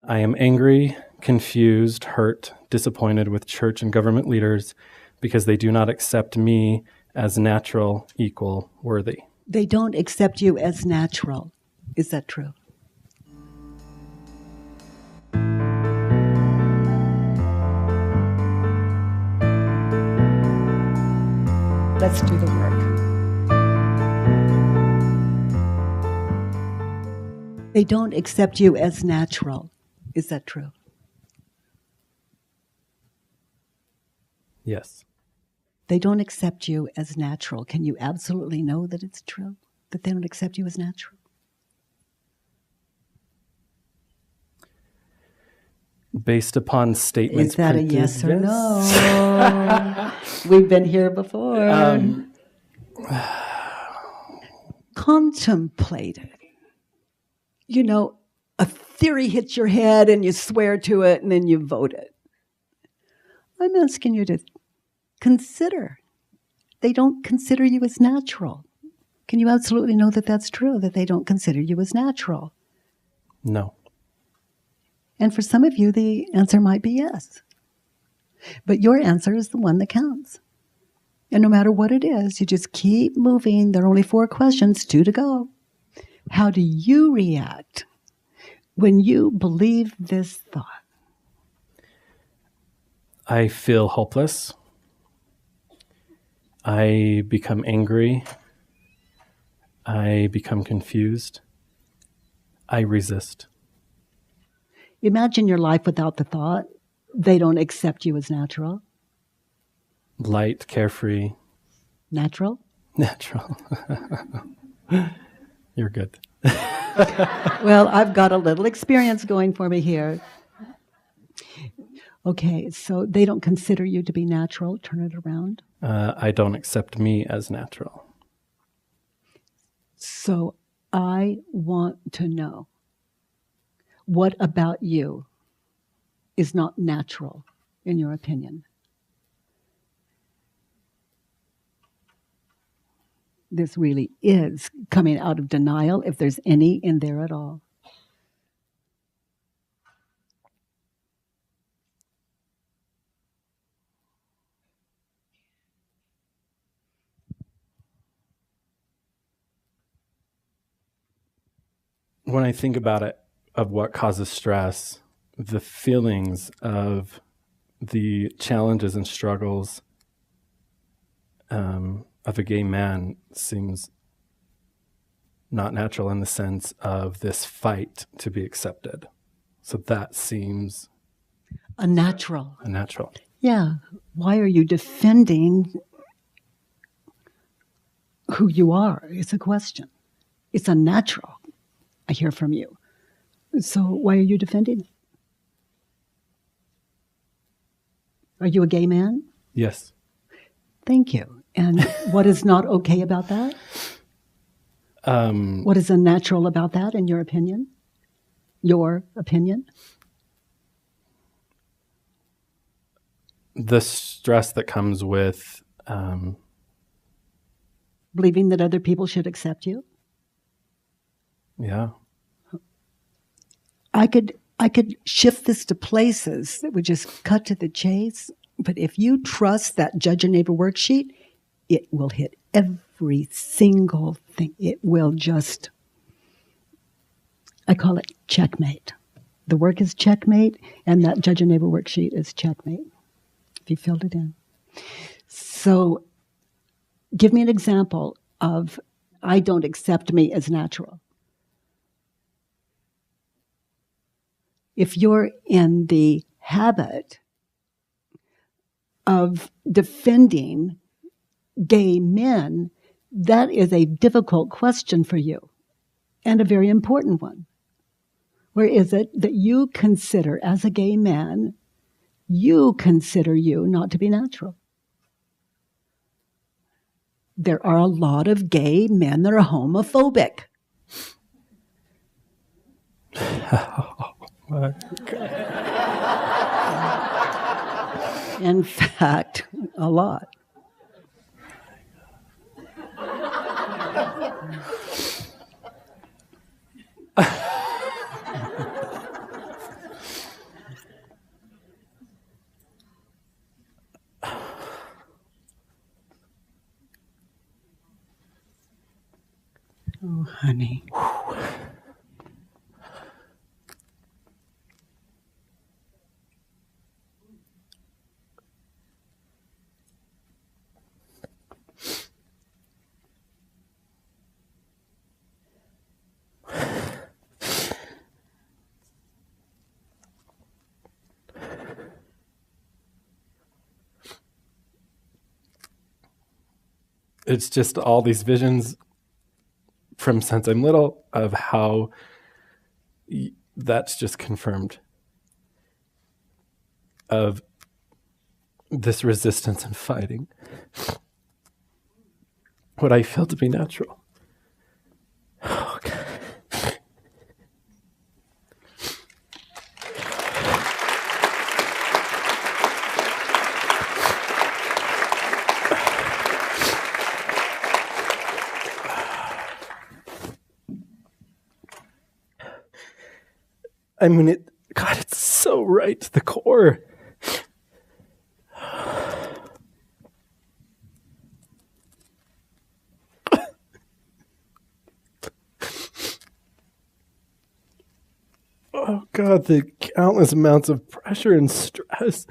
I am angry, confused, hurt, disappointed with church and government leaders because they do not accept me as natural, equal, worthy. They don't accept you as natural. Is that true? Let's do the work. They don't accept you as natural. Is that true? Yes. They don't accept you as natural. Can you absolutely know that it's true? That they don't accept you as natural? Based upon statements. Is that printed, a yes or no? We've been here before. Contemplate it. You know, a theory hits your head and you swear to it and then you vote it. I'm asking you to consider. They don't consider you as natural. Can you absolutely know that that's true, that they don't consider you as natural? No. And for some of you, the answer might be yes. But your answer is the one that counts. And no matter what it is, you just keep moving. There are only 4 questions, 2 to go. How do you react when you believe this thought? I feel hopeless. I become angry. I become confused. I resist. Imagine your life without the thought. They don't accept you as natural. Light, carefree. Natural? Natural. You're good. Well, I've got a little experience going for me here. Okay, so they don't consider you to be natural. Turn it around. I don't accept me as natural. So I want to know, what about you is not natural, in your opinion? This really is coming out of denial, if there's any in there at all. When I think about it, of what causes stress, the feelings of the challenges and struggles of a gay man seems not natural in the sense of this fight to be accepted. So that seems Unnatural. unnatural. Yeah. Why are you defending who you are? It's a question. It's unnatural, I hear from you. So why are you defending it? Are you a gay man? Yes. Thank you. And what is not okay about that? What is unnatural about that, in your opinion? Your opinion? The stress that comes with Believing that other people should accept you? yeah. I could shift this to places that would just cut to the chase, but if you trust that Judge Your Neighbor worksheet, it will hit every single thing. It will just, I call it checkmate. The work is checkmate, and that Judge Your Neighbor worksheet is checkmate, if you filled it in. So give me an example of, I don't accept me as natural. If you're in the habit of defending gay men, that is a difficult question for you, and a very important one. Where is it that you consider, as a gay man, you consider you not to be natural? There are a lot of gay men that are homophobic. In fact, a lot. Oh, honey. It's just all these visions from since I'm little of how that's just confirmed of this resistance and fighting what I feel to be natural. Oh, God. I mean, God, it's so right to the core. Oh, God, the countless amounts of pressure and stress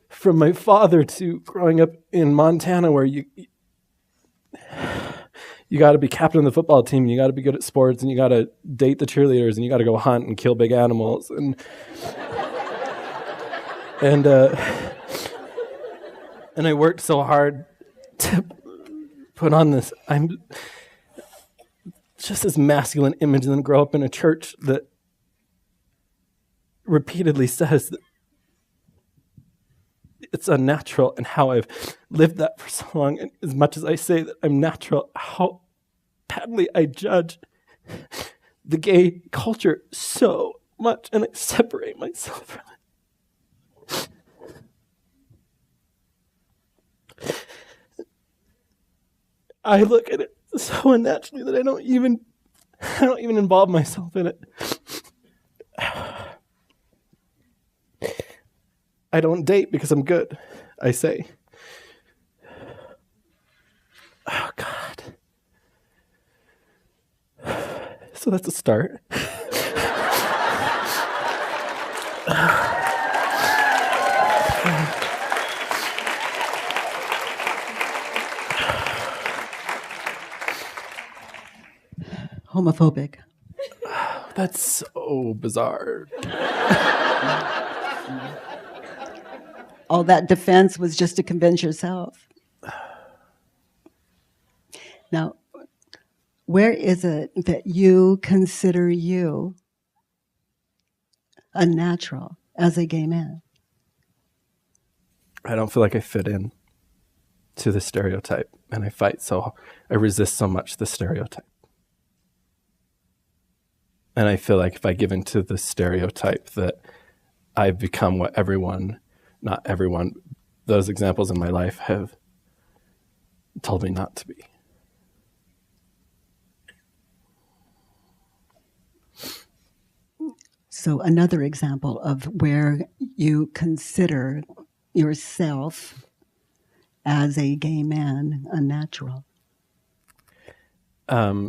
from my father to growing up in Montana where you got to be captain of the football team, you got to be good at sports, and you got to date the cheerleaders, and you got to go hunt and kill big animals, and I worked so hard to put on this. I'm just this masculine image, and then grow up in a church that repeatedly says that it's unnatural, and how I've lived that for so long. And as much as I say that I'm natural, how badly I judge the gay culture so much, and I separate myself from it. I look at it so unnaturally that I don't even involve myself in it. I don't date because I'm good, I say. Oh, God. So that's a start. Homophobic. That's so bizarre. All that defense was just to convince yourself. Now, where is it that you consider you unnatural as a gay man? I don't feel like I fit in to the stereotype, and I resist so much the stereotype. And I feel like if I give into the stereotype that I've become what not everyone, those examples in my life have told me not to be. So another example of where you consider yourself as a gay man unnatural.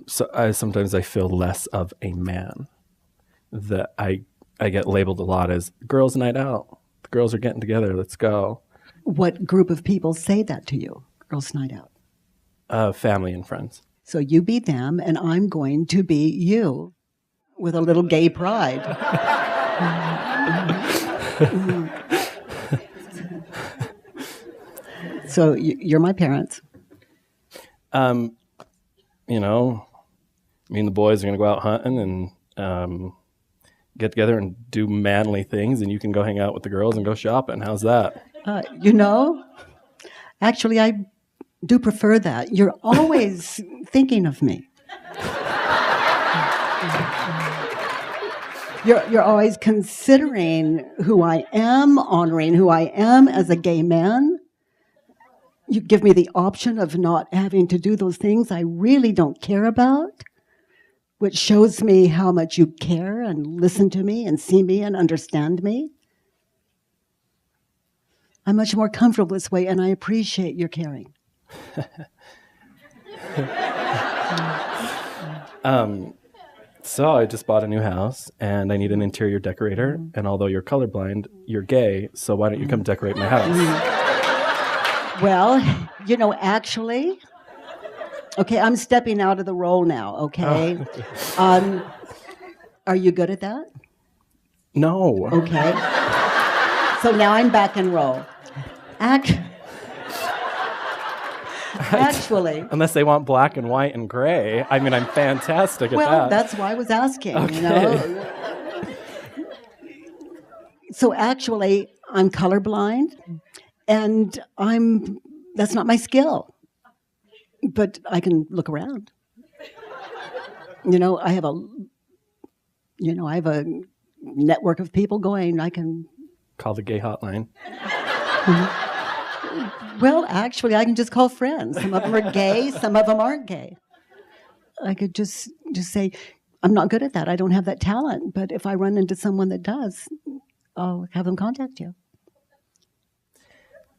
Sometimes I feel less of a man. That I get labeled a lot as girls' night out. The girls are getting together. Let's go. What group of people say that to you? Girls' night out. Family and friends. So you be them, and I'm going to be you, with a little gay pride. So you're my parents. Me and the boys are going to go out hunting and get together and do manly things, and you can go hang out with the girls and go shopping. How's that? Actually, I do prefer that. You're always thinking of me. You're always considering who I am, honoring who I am as a gay man. You give me the option of not having to do those things I really don't care about, which shows me how much you care and listen to me and see me and understand me. I'm much more comfortable this way, and I appreciate your caring. So I just bought a new house and I need an interior decorator. And although you're colorblind, you're gay. So why don't you come decorate my house? Well, actually, okay, I'm stepping out of the role now, okay? Are you good at that? No. Okay. So now I'm back in role. Actually. Unless they want black and white and gray. I mean, I'm fantastic at that. Well, that's why I was asking, Okay. So actually, I'm colorblind, and that's not my skill. But I can look around. I have a network of people going. I can Call the gay hotline. Well, actually, I can just call friends. Some of them are gay, some of them aren't gay. I could just say, I'm not good at that. I don't have that talent. But if I run into someone that does, I'll have them contact you.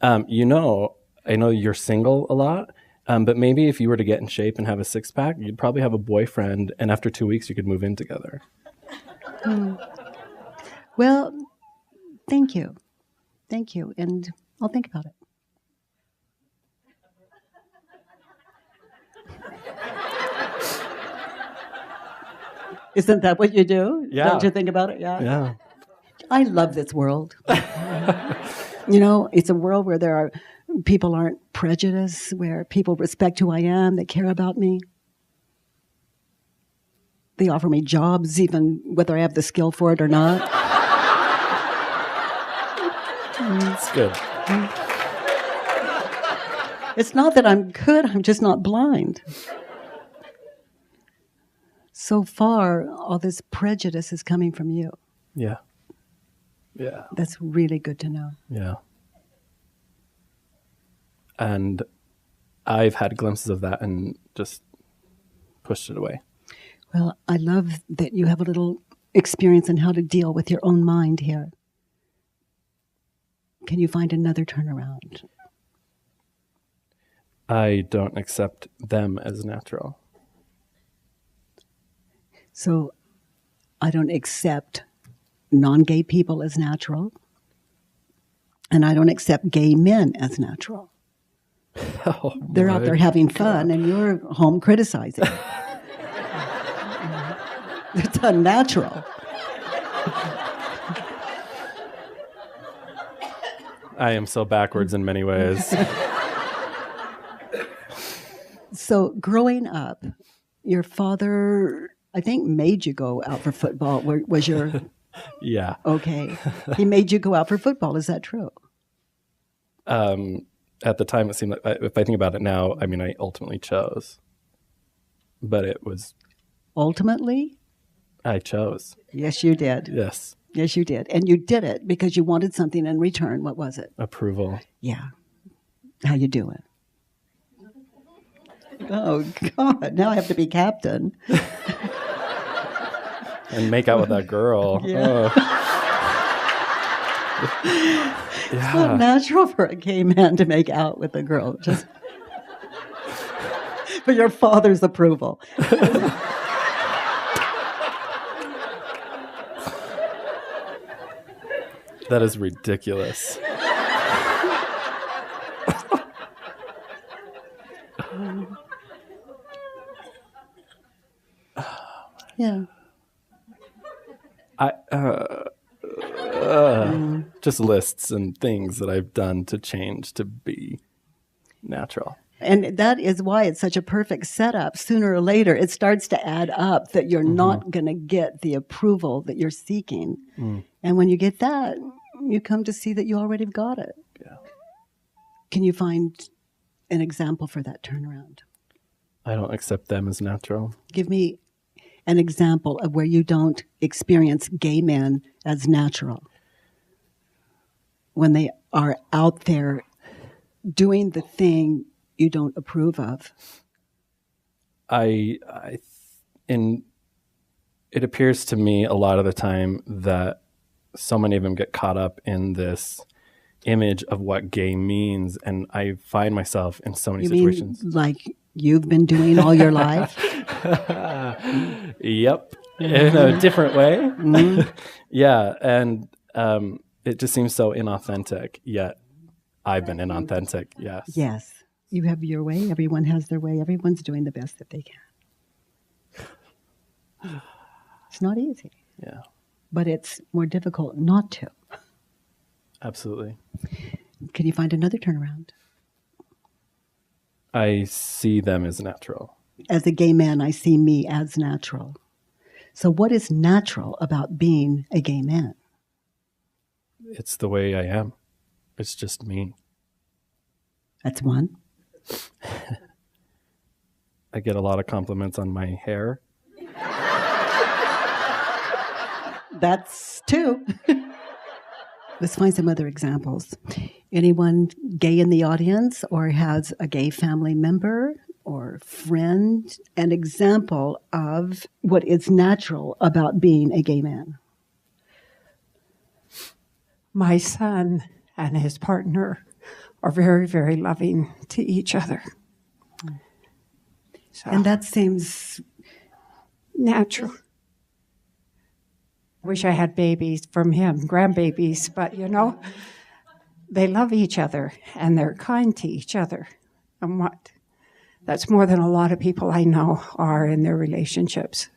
I know you're single a lot, but maybe if you were to get in shape and have a six-pack, you'd probably have a boyfriend, and after 2 weeks, you could move in together. Well, thank you. Thank you. And I'll think about it. Isn't that what you do? Yeah. Don't you think about it? Yeah. Yeah. I love this world. It's a world where people aren't prejudiced, where people respect who I am, they care about me. They offer me jobs, even whether I have the skill for it or not. It's good. It's not that I'm good, I'm just not blind. So far, all this prejudice is coming from you. Yeah. Yeah. That's really good to know. Yeah. And I've had glimpses of that and just pushed it away. Well, I love that you have a little experience in how to deal with your own mind here. Can you find another turnaround? I don't accept them as natural. So I don't accept non-gay people as natural, and I don't accept gay men as natural. Oh, They're out there having fun, and you're home criticizing. It's unnatural. I am so backwards in many ways. So growing up, your father, I think, made you go out for football. Was your... Yeah. Okay. He made you go out for football. Is that true? At the time, it seemed like, if I think about it now, I mean, I ultimately chose. But it was... Ultimately? I chose. Yes, you did. Yes. Yes, you did. And you did it because you wanted something in return. What was it? Approval. Yeah. How you doing? Oh, God. Now I have to be captain. And make out with that girl. Yeah. Oh. It's not natural for a gay man to make out with a girl. Just for your father's approval. That is ridiculous. Yeah. Just lists and things that I've done to change to be natural. And that is why it's such a perfect setup. Sooner or later, it starts to add up that you're not going to get the approval that you're seeking. And when you get that, you come to see that you already got it. Yeah. Can you find an example for that turnaround? I don't accept them as natural. Give me an example of where you don't experience gay men as natural. When they are out there doing the thing you don't approve of. It appears to me a lot of the time that so many of them get caught up in this image of what gay means, and I find myself in so many situations. Mean like you've been doing all your life? Yep. In a different way. Yeah. And it just seems so inauthentic, yet I've been inauthentic. Yes. Yes. You have your way. Everyone has their way. Everyone's doing the best that they can. It's not easy. Yeah. But it's more difficult not to. Absolutely. Can you find another turnaround? I see them as natural. As a gay man, I see me as natural. So what is natural about being a gay man? It's the way I am. It's just me. That's one. I get a lot of compliments on my hair. That's two. Let's find some other examples. Anyone gay in the audience or has a gay family member or friend? An example of what is natural about being a gay man. My son and his partner are very, very loving to each other. So, And that seems natural. Wish I had babies from him, grandbabies, but they love each other and they're kind to each other. And that's more than a lot of people I know are in their relationships.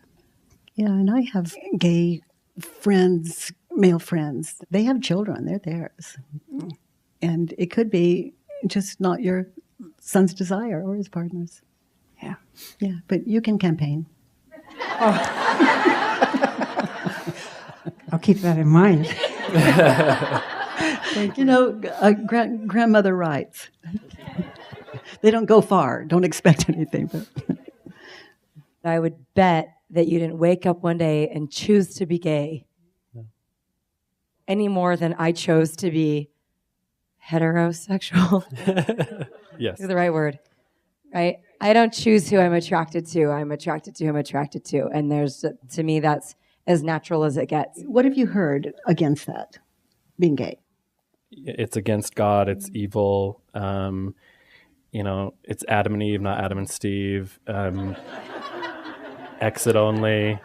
Yeah, and I have gay friends, male friends. They have children, they're theirs. And it could be just not your son's desire or his partner's. Yeah. Yeah, but you can campaign. I'll keep that in mind. Grandmother rights. They don't go far. Don't expect anything. But I would bet that you didn't wake up one day and choose to be gay any more than I chose to be heterosexual. Yes. Is the right word, right? I don't choose who I'm attracted to. I'm attracted to who I'm attracted to. And to me, that's as natural as it gets. what have you heard against that, being gay? It's against God. It's evil. It's Adam and Eve, not Adam and Steve. Exit only.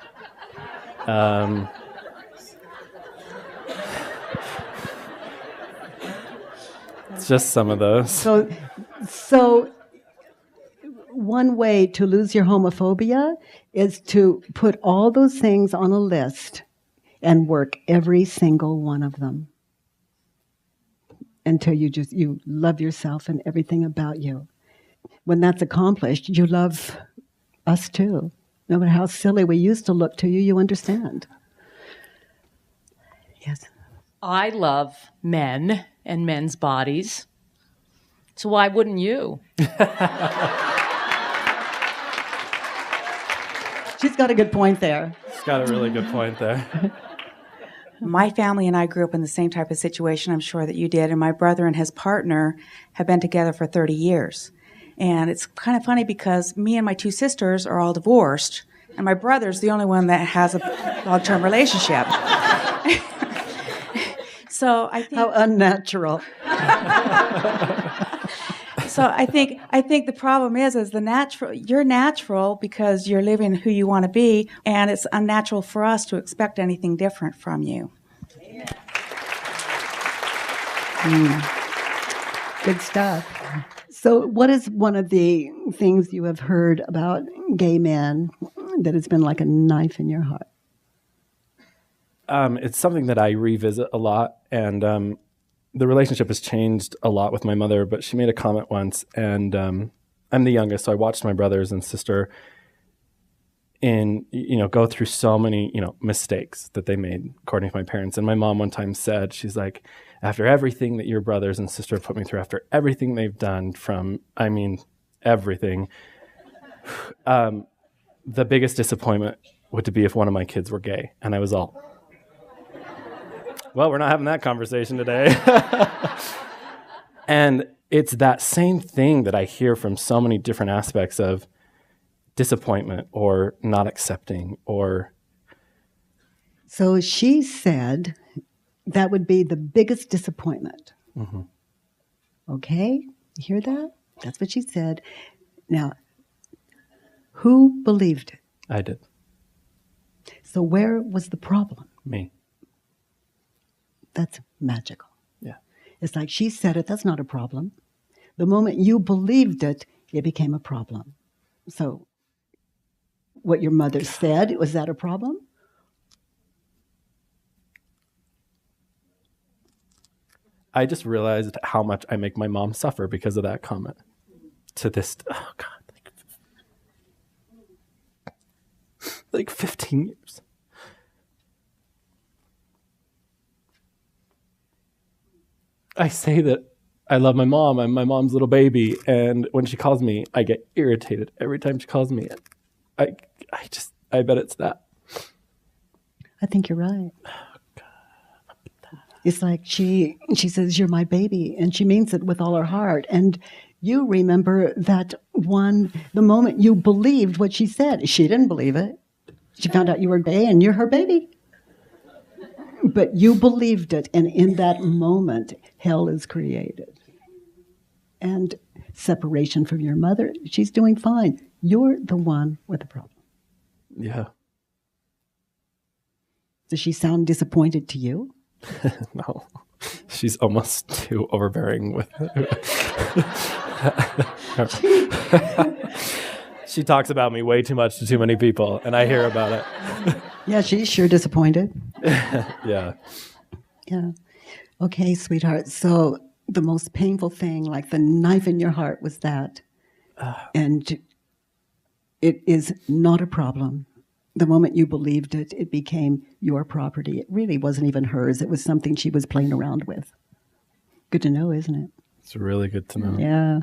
It's just some of those. So one way to lose your homophobia is to put all those things on a list and work every single one of them until you love yourself and everything about you. When that's accomplished, you love us too. No matter how silly we used to look to you, you understand. Yes. I love men and men's bodies. So why wouldn't you? She's got a good point there. It's got a really good point there. My family and I grew up in the same type of situation, I'm sure that you did, and my brother and his partner have been together for 30 years. And it's kind of funny because me and my two sisters are all divorced, and my brother's the only one that has a long-term relationship. So I think How unnatural. So I think the problem is you're natural because you're living who you want to be, and it's unnatural for us to expect anything different from you. Good stuff. So what is one of the things you have heard about gay men that has been like a knife in your heart? It's something that I revisit a lot, and the relationship has changed a lot with my mother, but she made a comment once, and I'm the youngest, so I watched my brothers and sister go through so many, mistakes that they made, according to my parents. And my mom one time said, she's like, after everything that your brothers and sister put me through, after everything they've done everything, the biggest disappointment would be if one of my kids were gay. And I was all, well, we're not having that conversation today. And it's that same thing that I hear from so many different aspects of disappointment or not accepting or... So she said that would be the biggest disappointment. Mm-hmm. Okay, you hear that? That's what she said. Now, Who believed it? I did. So where was the problem? Me. That's magical. Yeah. It's like she said it, that's not a problem. The moment you believed it, it became a problem. So what your mother said, was that a problem? I just realized how much I make my mom suffer because of that comment. To this, oh God, like 15 years. I say that I love my mom. I'm my mom's little baby. And when she calls me, I get irritated every time she calls me. I bet it's that. I think you're right. It's like she says, you're my baby, and she means it with all her heart. And you remember that the moment you believed what she said. She didn't believe it. She found out you were gay and you're her baby. But you believed it, and in that moment, hell is created. And separation from your mother, she's doing fine. You're the one with the problem. Yeah. Does she sound disappointed to you? No. She's almost too overbearing with She talks about me way too much to too many people, and I hear about it. Yeah, she's sure disappointed. Yeah. Yeah. Okay, sweetheart. So the most painful thing, like the knife in your heart, was that. And it is not a problem. The moment you believed it, it became your property. It really wasn't even hers. It was something she was playing around with. Good to know, isn't it? It's really good to know. Yeah.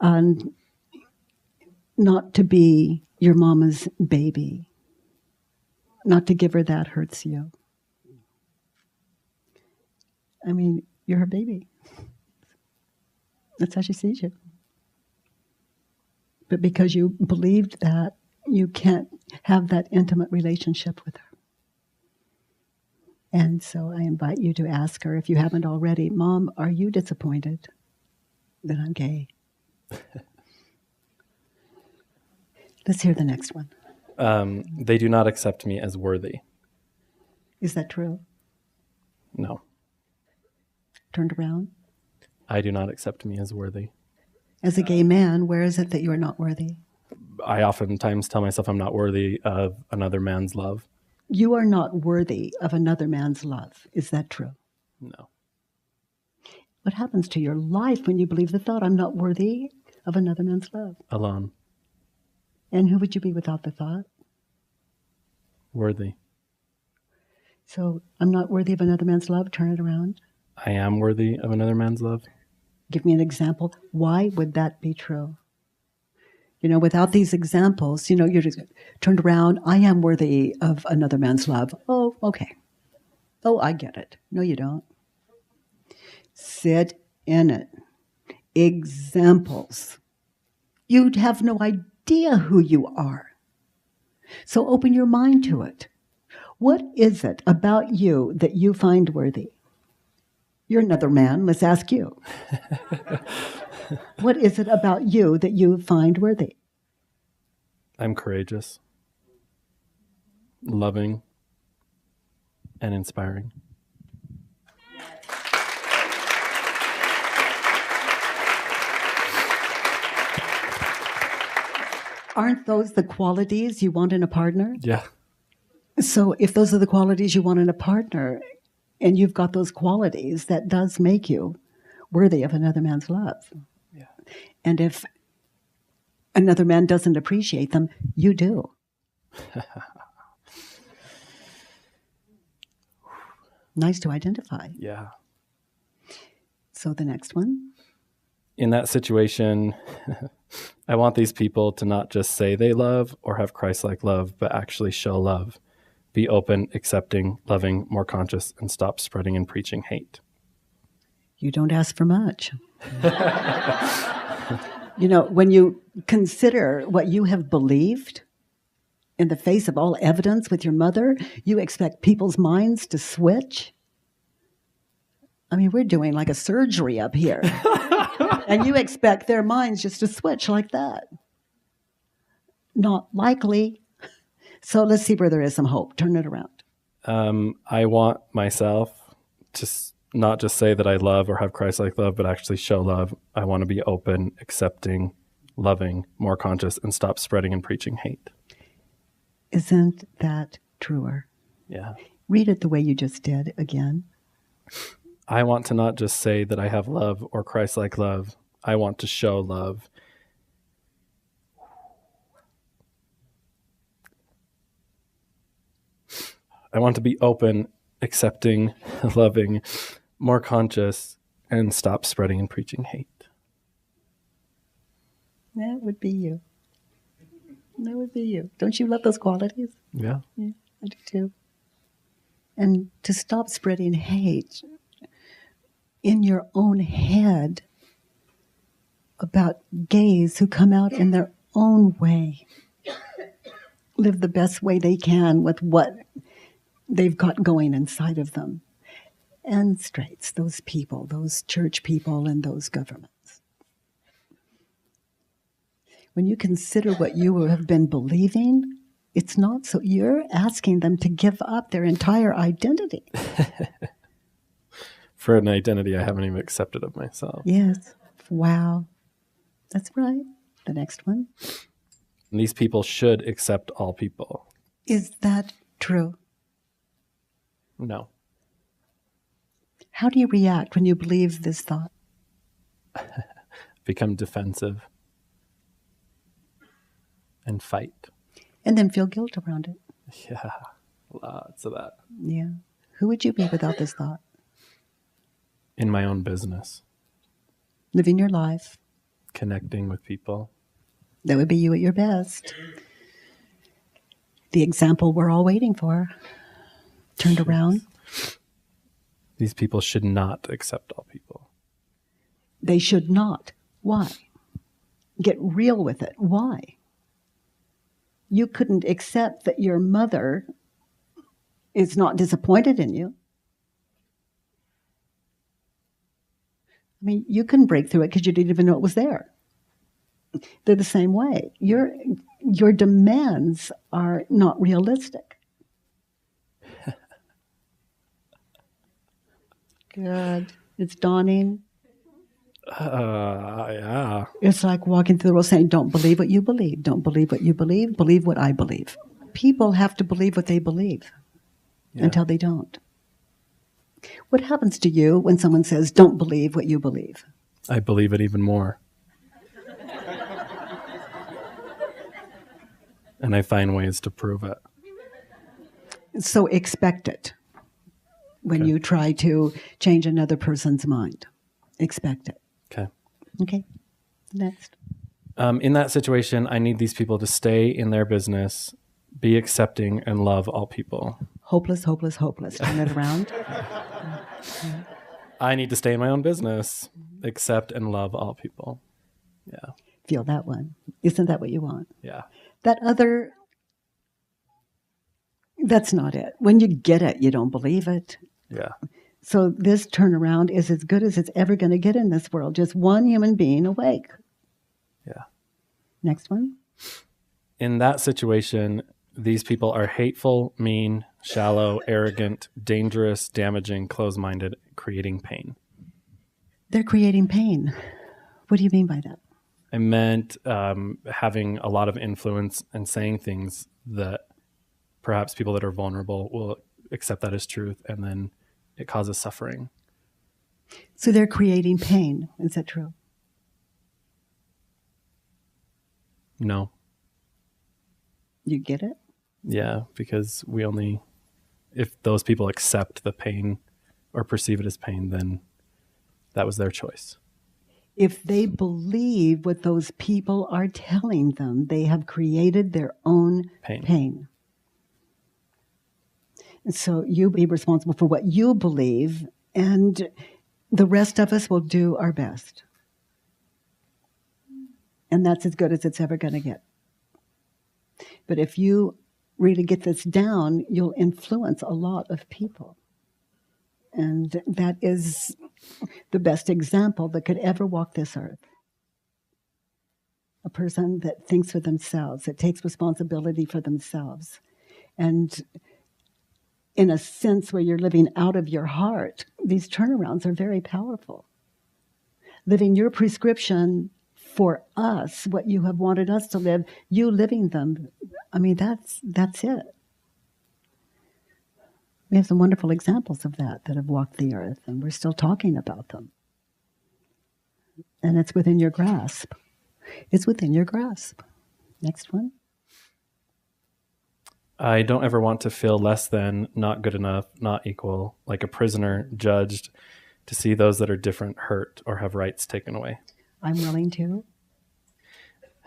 And not to be your mama's baby, not to give her that hurts you. I mean, you're her baby. That's how she sees you. But because you believed that, you can't have that intimate relationship with her. And so I invite you to ask her, if you haven't already, Mom, are you disappointed that I'm gay? Let's hear the next one. They do not accept me as worthy. Is that true? No. Turned around? I do not accept me as worthy. As a gay man, where is it that you are not worthy? I oftentimes tell myself I'm not worthy of another man's love. You are not worthy of another man's love. Is that true? No. What happens to your life when you believe the thought, I'm not worthy of another man's love? Alone. And who would you be without the thought? Worthy. So, I'm not worthy of another man's love, turn it around. I am worthy of another man's love. Give me an example. Why would that be true? You know, without these examples, you're just turned around. I am worthy of another man's love. Oh, okay. Oh, I get it. No, you don't. Sit in it. Examples. You'd have no idea who you are. So open your mind to it. What is it about you that you find worthy? You're another man. Let's ask you. What is it about you that you find worthy? I'm courageous, loving, and inspiring. Aren't those the qualities you want in a partner? Yeah. So if those are the qualities you want in a partner, and you've got those qualities, that does make you worthy of another man's love. Yeah. And if another man doesn't appreciate them, you do. Nice to identify. Yeah. So the next one. In that situation, I want these people to not just say they love or have Christ-like love, but actually show love. Be open, accepting, loving, more conscious, and stop spreading and preaching hate. You don't ask for much. When you consider what you have believed in the face of all evidence with your mother, you expect people's minds to switch. I mean, we're doing like a surgery up here. And you expect their minds just to switch like that. not likely. So let's see where there is some hope. Turn it around. I want myself to not just say that I love or have Christ-like love, but actually show love. I want to be open, accepting, loving, more conscious, and stop spreading and preaching hate. Isn't that truer? Yeah. Read it the way you just did again. I want to not just say that I have love or Christ-like love. I want to show love. I want to be open, accepting, loving, more conscious, and stop spreading and preaching hate. That would be you. That would be you. Don't you love those qualities? Yeah. Yeah, I do too. And to stop spreading hate in your own head about gays who come out in their own way, live the best way they can with what they've got going inside of them. And straights, those people, those church people and those governments. When you consider what you have been believing, it's not so. You're asking them to give up their entire identity. For an identity I haven't even accepted of myself. Yes. Wow. That's right. The next one. And these people should accept all people. Is that true? No. How do you react when you believe this thought? Become defensive and fight. And then feel guilt around it. Yeah, lots of that. Yeah. Who would you be without this thought? In my own business, Living your life. connecting with people. That would be you at your best. The example we're all waiting for. Turned around. These people should not accept all people. They should not. Why? Get real with it. Why? You couldn't accept that your mother is not disappointed in you. I mean, you couldn't break through it because you didn't even know it was there. They're the same way. Your demands are not realistic. Good. It's dawning. Yeah. It's like walking through the world saying, don't believe what you believe. Don't believe what you believe. Believe what I believe. People have to believe what they believe until they don't. What happens to you when someone says, don't believe what you believe? I believe it even more. And I find ways to prove it. So expect it when you try to change another person's mind. Expect it. Okay. Okay. Next. In that situation, I need these people to stay in their business, be accepting, and love all people. Hopeless, hopeless, hopeless. Turn it around. I need to stay in my own business, accept and love all people. Yeah. Feel that one. Isn't that what you want? Yeah. That other, that's not it. When you get it, you don't believe it. Yeah. So this turnaround is as good as it's ever going to get in this world. Just one human being awake. Yeah. Next one. In that situation, these people are hateful, mean, shallow, arrogant, dangerous, damaging, closed-minded, creating pain. They're creating pain. What do you mean by that? I meant having a lot of influence and saying things that perhaps people that are vulnerable will accept that as truth, and then it causes suffering. So they're creating pain. Is that true? No. You get it? Yeah, because if those people accept the pain or perceive it as pain, then that was their choice. If they believe what those people are telling them, they have created their own pain. And so you be responsible for what you believe, and the rest of us will do our best. And that's as good as it's ever going to get. But if you really get this down, you'll influence a lot of people. And that is the best example that could ever walk this earth a person that thinks for themselves, that takes responsibility for themselves. And in a sense where you're living out of your heart, these turnarounds are very powerful. Living your prescription for us, what you have wanted us to live, you living them, I mean, that's it. We have some wonderful examples of that have walked the earth, and we're still talking about them. And it's within your grasp. It's within your grasp. Next one. I don't ever want to feel less than, not good enough, not equal, like a prisoner judged to see those that are different hurt or have rights taken away. I'm willing to.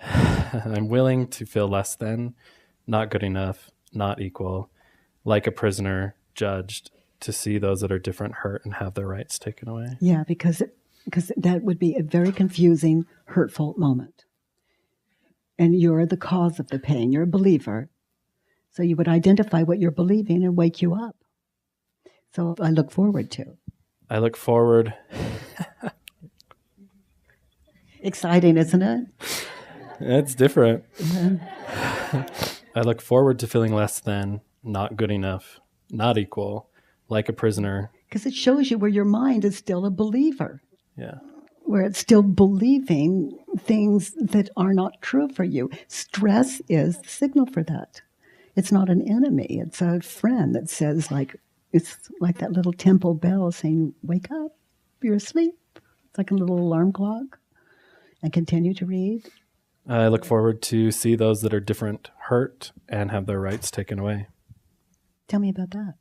I'm willing to feel less than, not good enough, not equal, like a prisoner judged to see those that are different hurt and have their rights taken away. Yeah, because that would be a very confusing, hurtful moment. And you're the cause of the pain. You're a believer. So you would identify what you're believing and wake you up. So I look forward to. I look forward. Exciting, isn't it? It's different. I look forward to feeling less than, not good enough, not equal, like a prisoner. Because it shows you where your mind is still a believer. Yeah. Where it's still believing things that are not true for you. Stress is the signal for that. It's not an enemy. It's a friend that says, it's like that little temple bell saying, wake up, you're asleep. It's like a little alarm clock. And continue to read. I look forward to see those that are different hurt and have their rights taken away. Tell me about that.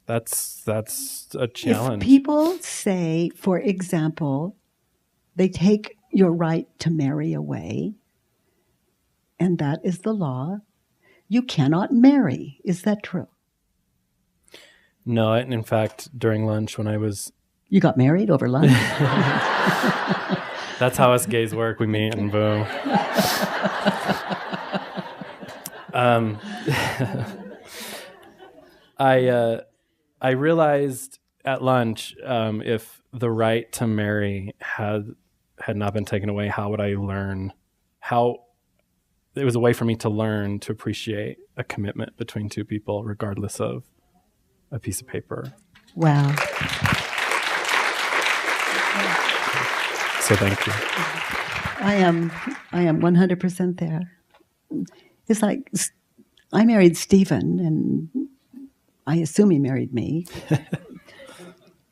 That's a challenge. If people say, for example, they take your right to marry away, and that is the law, you cannot marry. Is that true? No, in fact, during lunch when I was... You got married over lunch? That's how us gays work. We meet and boom. I realized at lunch, if the right to marry had not been taken away, how would I learn? How it was a way for me to learn to appreciate a commitment between two people, regardless of a piece of paper. Wow. So thank you. I am 100% there. It's like I married Stephen, and I assume he married me.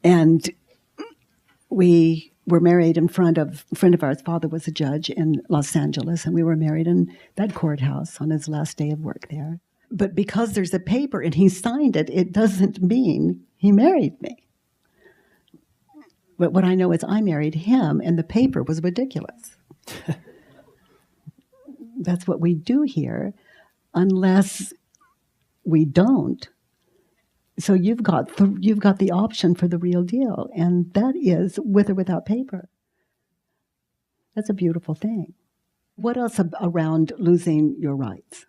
And we were married in front of a friend of ours. Father was a judge in Los Angeles, and we were married in that courthouse on his last day of work there. But because there's a paper and he signed it, it doesn't mean he married me. But what I know is I married him, and the paper was ridiculous. That's what we do here, unless we don't. So you've got the option for the real deal, and that is with or without paper. That's a beautiful thing. What else around losing your rights?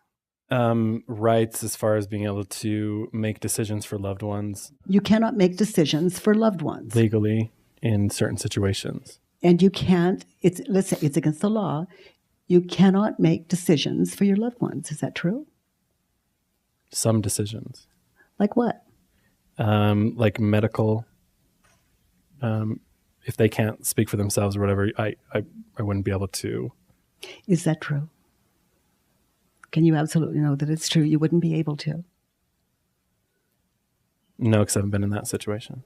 Rights as far as being able to make decisions for loved ones. You cannot make decisions for loved ones. Legally in certain situations. And you can't, let's say it's against the law, you cannot make decisions for your loved ones. Is that true? Some decisions. Like what? Like medical. If they can't speak for themselves or whatever, I wouldn't be able to. Is that true? Can you absolutely know that it's true? You wouldn't be able to. No, because I haven't been in that situation.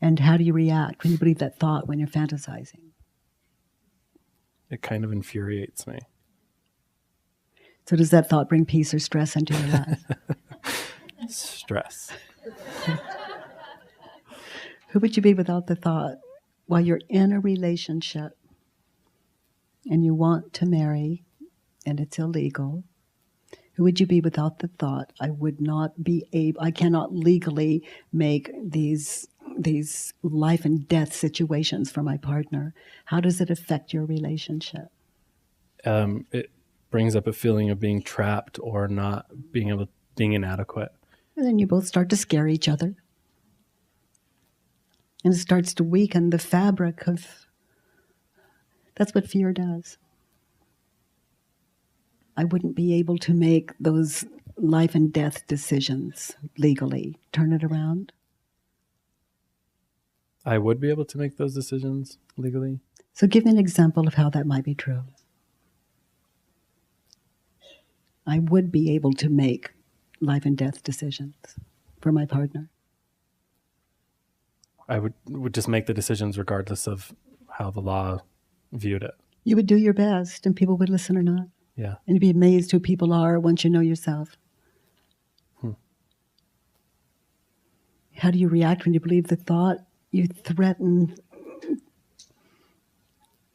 And how do you react when you believe that thought, when you're fantasizing? It kind of infuriates me. So does that thought bring peace or stress into your life? Stress. Who would you be without the thought while you're in a relationship and you want to marry and it's illegal? Who would you be without the thought, I cannot legally make these life and death situations for my partner? How does it affect your relationship? It brings up a feeling of being trapped or not being inadequate. And then you both start to scare each other. And it starts to weaken the fabric of That's what fear does. I wouldn't be able to make those life and death decisions legally. Turn it around. I would be able to make those decisions legally. So give me an example of how that might be true. I would be able to make life and death decisions for my partner. I would just make the decisions regardless of how the law viewed it. You would do your best, and people would listen or not. Yeah. And you'd be amazed who people are once you know yourself. How do you react when you believe the thought? You threaten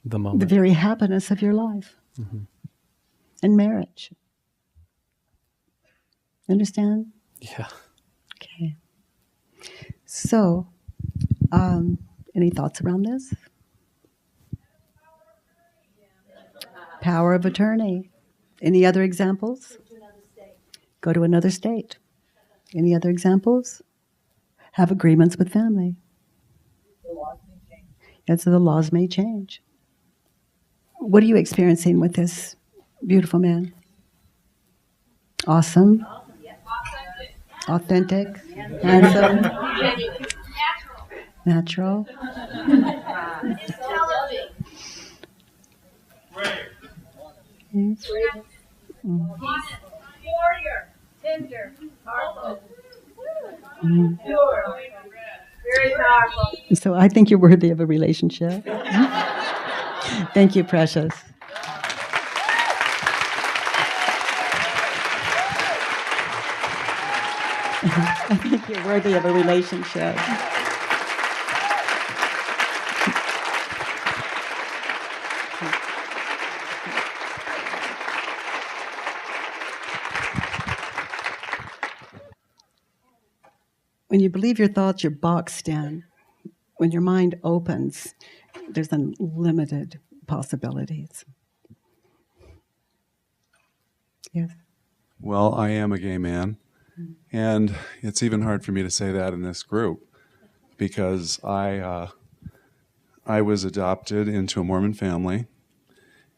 The moment. the very happiness of your life and marriage. Understand? Yeah. Okay. So, any thoughts around this? Power of attorney. Any other examples? Go to another state. Any other examples? Have agreements with family. And so the laws may change. What are you experiencing with this beautiful man? Awesome. Authentic. Handsome. Natural. Yes. Warrior, tender, powerful. Pure, very powerful. So I think you're worthy of a relationship. Thank you, precious. I think you're worthy of a relationship. When you believe your thoughts, you're boxed in. When your mind opens, there's unlimited possibilities. Yes. Well, I am a gay man, and it's even hard for me to say that in this group because I was adopted into a Mormon family,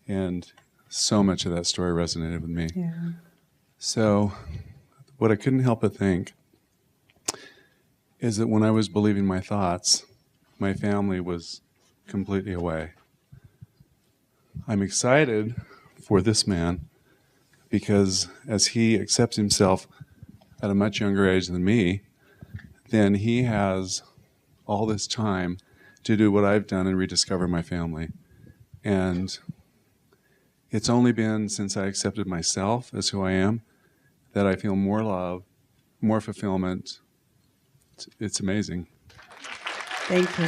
and so much of that story resonated with me. Yeah. So what I couldn't help but think is that when I was believing my thoughts, my family was completely away. I'm excited for this man because as he accepts himself at a much younger age than me, then he has all this time to do what I've done and rediscover my family. And it's only been since I accepted myself as who I am that I feel more love, more fulfillment. It's amazing. Thank you.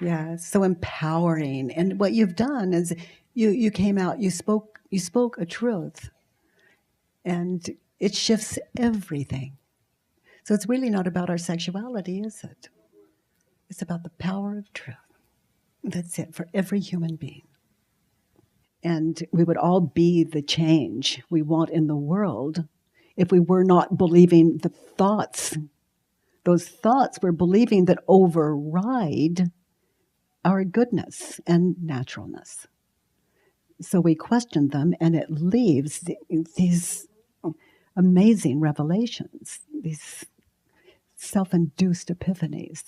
Yeah, it's so empowering. And what you've done is you came out, you spoke a truth. And it shifts everything. So it's really not about our sexuality, is it? It's about the power of truth. That's it for every human being. And we would all be the change we want in the world if we were not believing the thoughts. Those thoughts we're believing that override our goodness and naturalness. So we question them, and it leaves these amazing revelations, these self-induced epiphanies.